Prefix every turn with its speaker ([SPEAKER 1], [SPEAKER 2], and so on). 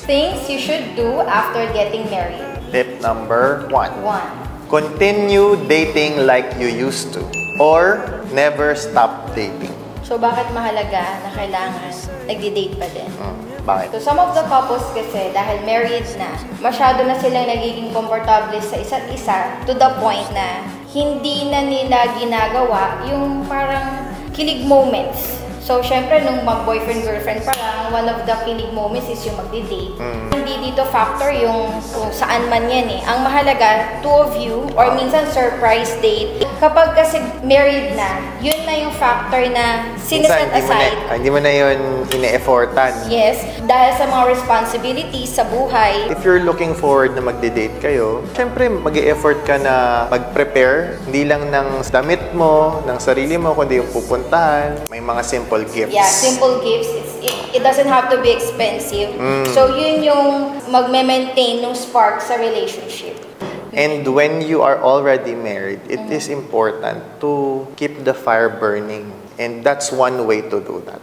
[SPEAKER 1] Things you should do after getting married.
[SPEAKER 2] Tip number 1.
[SPEAKER 1] 1.
[SPEAKER 2] Continue dating like you used to or never stop dating.
[SPEAKER 1] So, bakit mahalaga na kailangan nagdi-date pa din?
[SPEAKER 2] Bakit?
[SPEAKER 1] So, some of the couples kasi, dahil married na, masyado na silang nagiging komportable sa isa't isa to the point na hindi na nila ginagawa yung parang kilig moments. So, syempre, nung mag-boyfriend-girlfriend pa lang, one of the kilig moments is yung magdi-date. Hindi dito factor yung kung saan man yan eh. Ang mahalaga, two of you, or minsan surprise date. Kapag kasi married na, yun na yung factor na siniset aside.
[SPEAKER 2] Hindi mo na yun ine-effortan.
[SPEAKER 1] Yes, dahil sa mga responsibilities sa buhay.
[SPEAKER 2] If you're looking forward na magde-date kayo, syempre mag-e-effort ka na mag-prepare. Hindi lang ng damit mo, ng sarili mo, kundi yung pupuntahan. May mga simple gifts.
[SPEAKER 1] Yeah, simple gifts. It doesn't have to be expensive. So, yun yung magme-maintain ng spark sa relationship.
[SPEAKER 2] And when you are already married, it is important to keep the fire burning. And that's one way to do that.